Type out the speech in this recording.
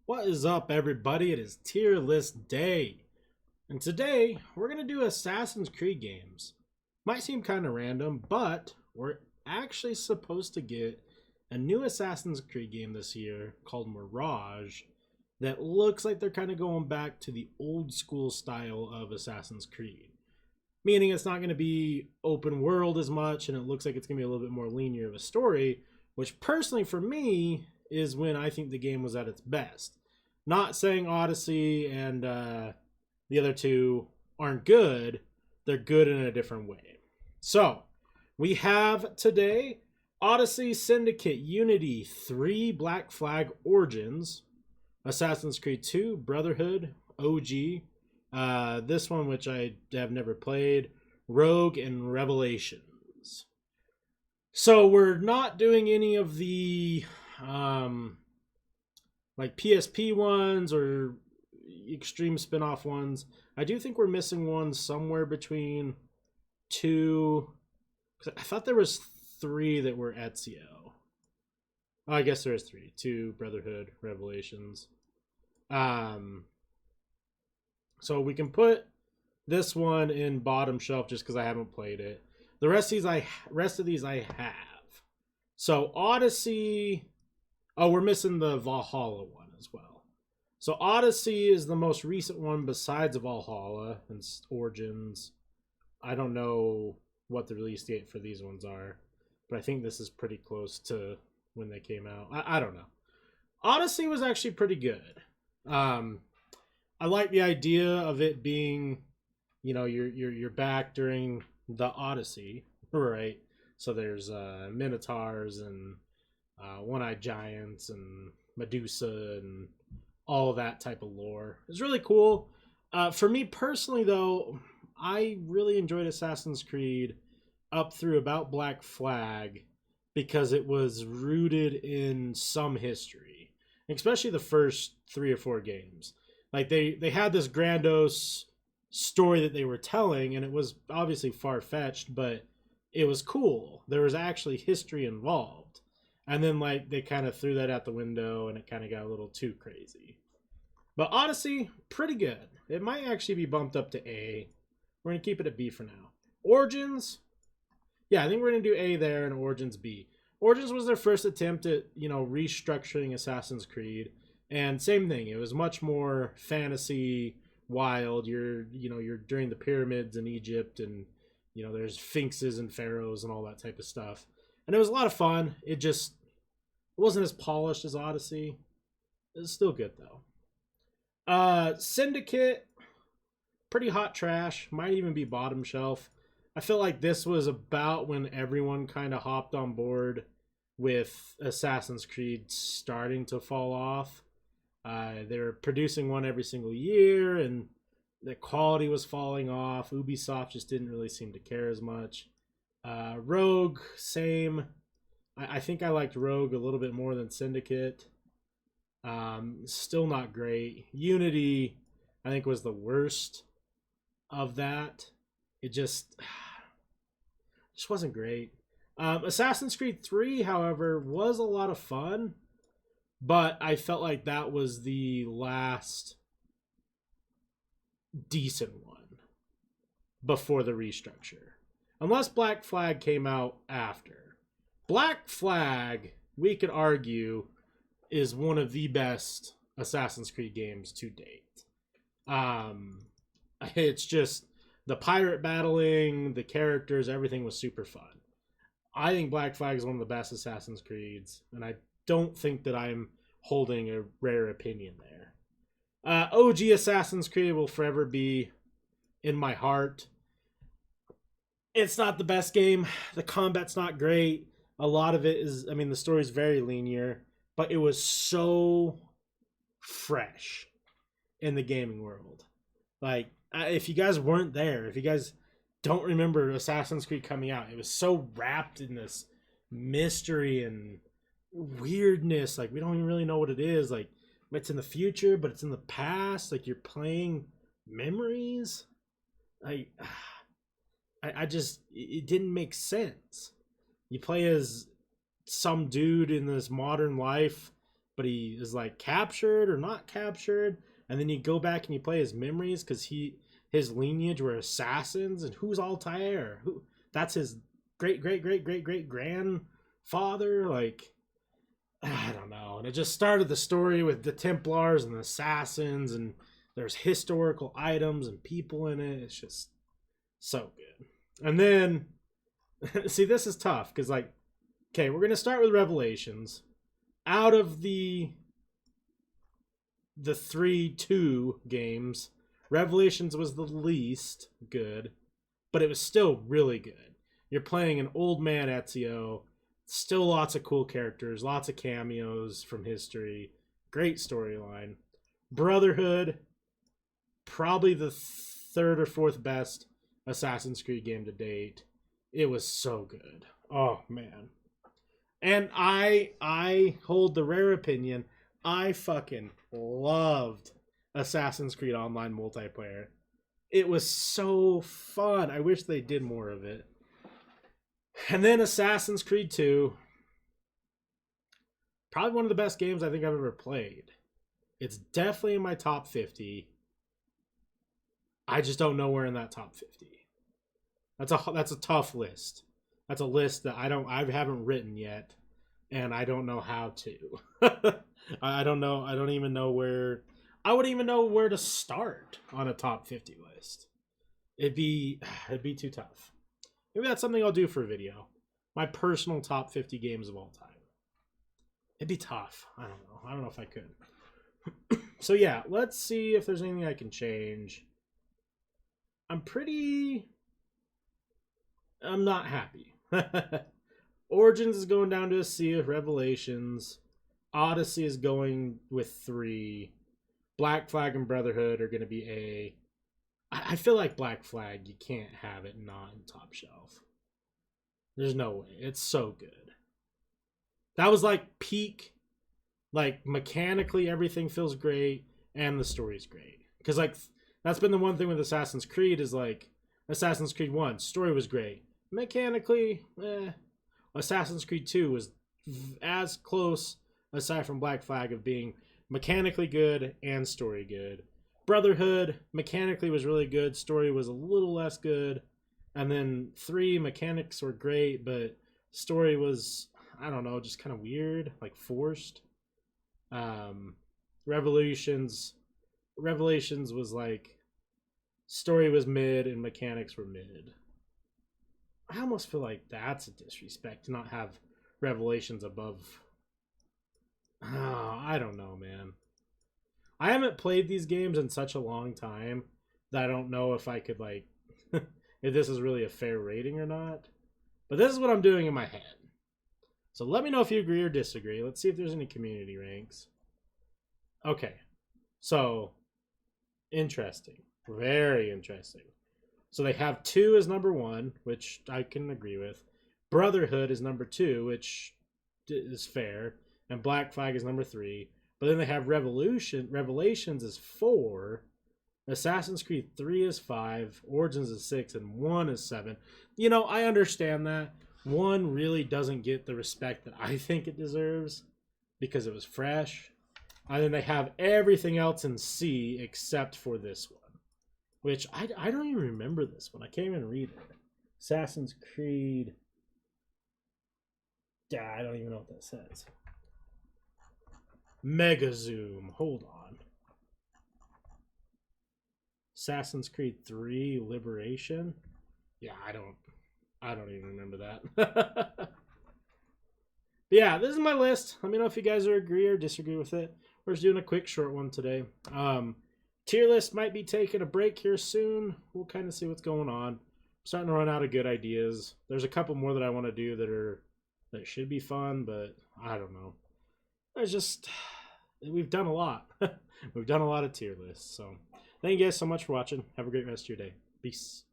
What is up, everybody? It is tier list day. And today, we're going to do Assassin's Creed games. Might seem kind of random, but we're actually supposed to get a new Assassin's Creed game this year called Mirage that looks like they're kind of going back to the old school style of Assassin's Creed. Meaning it's not going to be open world as much, and it looks like it's going to be a little bit more linear of a story, which personally for me is when I think the game was at its best. Not saying Odyssey and the other two aren't good, they're good in a different way. So, we have today Odyssey, Syndicate, Unity, 3 Black Flag Origins, Assassin's Creed 2, Brotherhood, OG, this one which I have never played, Rogue, and Revelations. So we're not doing any of the like PSP ones or extreme spin-off ones. I do think we're missing one somewhere between two. I thought there was 3 that were Ezio. Oh, I guess there is 3. 2 Brotherhood, Revelations. So we can put this one in bottom shelf just because I haven't played it. The rest of these I have. So Odyssey. Oh, we're missing the Valhalla one as well. So Odyssey is the most recent one besides Valhalla and Origins. I don't know what the release date for these ones are, but I think this is pretty close to when they came out. I don't know. Odyssey was actually pretty good. I like the idea of it being, you're back during the Odyssey, right? So there's minotaurs and one-eyed giants and Medusa and all of that type of lore. It's really cool. For me personally, though, I really enjoyed Assassin's Creed up through about Black Flag because it was rooted in some history, especially the first 3 or 4 games. Like they had this grandiose story that they were telling, and it was obviously far-fetched, but it was cool. There was actually history involved. And then like they kind of threw that out the window and it kind of got a little too crazy. But Odyssey, pretty good. It might actually be bumped up to A. We're going to keep it at B for now. Origins, yeah, I think we're going to do A there and Origins B. Origins was their first attempt at, restructuring Assassin's Creed. And same thing, it was much more fantasy, wild. You're during the pyramids in Egypt, and there's sphinxes and pharaohs and all that type of stuff. And it was a lot of fun. It wasn't as polished as Odyssey. It's still good though. Syndicate, pretty hot trash. Might even be bottom shelf. I feel like this was about when everyone kind of hopped on board with Assassin's Creed starting to fall off. They're producing one every single year, and the quality was falling off. Ubisoft just didn't really seem to care as much. Rogue, same. I think I liked Rogue a little bit more than Syndicate. Still not great. Unity, I think, was the worst of that. It just wasn't great. Assassin's Creed 3, however, was a lot of fun, but I felt like that was the last decent one before the restructure. Unless Black Flag came out after. Black Flag, we could argue, is one of the best Assassin's Creed games to date. It's just the pirate battling, the characters, everything was super fun. I think Black Flag is one of the best Assassin's Creeds, and I don't think that I'm holding a rare opinion there. OG Assassin's Creed will forever be in my heart. It's not the best game. The combat's not great. A lot of it is, the story's very linear, but it was so fresh in the gaming world. Like, if you guys weren't there, if you guys don't remember Assassin's Creed coming out, it was so wrapped in this mystery and weirdness. Like, we don't even really know what it is. Like, it's in the future, but it's in the past. Like, you're playing memories. It didn't make sense. You play as some dude in this modern life but he is like captured or not captured, and then you go back and you play his memories because his lineage were assassins, and who's Altair? Who that's his great grandfather? Like, I don't know. And it just started the story with the Templars and the assassins, and there's historical items and people in it. It's just so good. And then, see, this is tough because, like, okay, we're gonna start with Revelations. Out of the 3-2 games, Revelations was the least good, but it was still really good. You're playing an old man Ezio, still lots of cool characters, lots of cameos from history, great storyline. Brotherhood, probably the third or fourth best Assassin's Creed game to date. It was so good. Oh man. And I hold the rare opinion, I fucking loved Assassin's Creed Online multiplayer. It was so fun. I wish they did more of it. And then Assassin's Creed 2. Probably one of the best games I think I've ever played. It's definitely in my top 50. I just don't know where in that top 50. That's a tough list. That's a list that I haven't written yet, and I don't know how to. I don't know. I don't even know where. I wouldn't even know where to start on a top 50 list. It'd be too tough. Maybe that's something I'll do for a video. My personal top 50 games of all time. It'd be tough. I don't know. I don't know if I could. So yeah, let's see if there's anything I can change. I'm not happy. Origins is going down to a C of Revelations. Odyssey is going with 3. Black Flag and Brotherhood are going to be A. I feel like Black Flag, you can't have it not in top shelf. There's no way. It's so good. That was like peak, like mechanically everything feels great and the story's great. Because like that's been the one thing with Assassin's Creed is like Assassin's Creed 1, story was great. Mechanically, Assassin's Creed 2 was as close, aside from Black Flag, of being mechanically good and story good. Brotherhood, mechanically was really good, story was a little less good. And then 3, mechanics were great, but story was, I don't know, just kind of weird, like forced. Revelations was like, story was mid and mechanics were mid. I almost feel like that's a disrespect to not have Revelations above. Oh, I don't know, man. I haven't played these games in such a long time that I don't know if I could like if this is really a fair rating or not. But this is what I'm doing in my head. So let me know if you agree or disagree. Let's see if there's any community ranks. Okay. So interesting. Very interesting. So they have 2 as number 1, which I can agree with. Brotherhood is number 2, which is fair. And Black Flag is number 3. But then they have Revelations is 4. Assassin's Creed 3 is 5. Origins is 6. And 1 is 7. You know, I understand that. 1 really doesn't get the respect that I think it deserves because it was fresh. And then they have everything else in C except for this one. Which, I don't even remember this one. I can't even read it. Assassin's Creed. I don't even know what that says. Mega Zoom. Hold on. Assassin's Creed 3 Liberation. Yeah, I don't even remember that. Yeah, this is my list. Let me know if you guys agree or disagree with it. We're just doing a quick short one today. Tier list might be taking a break here soon. We'll kind of see what's going on. I'm starting to run out of good ideas. There's a couple more that I want to do that should be fun, but I don't know. We've done a lot. We've done a lot of tier lists. So thank you guys so much for watching. Have a great rest of your day. Peace.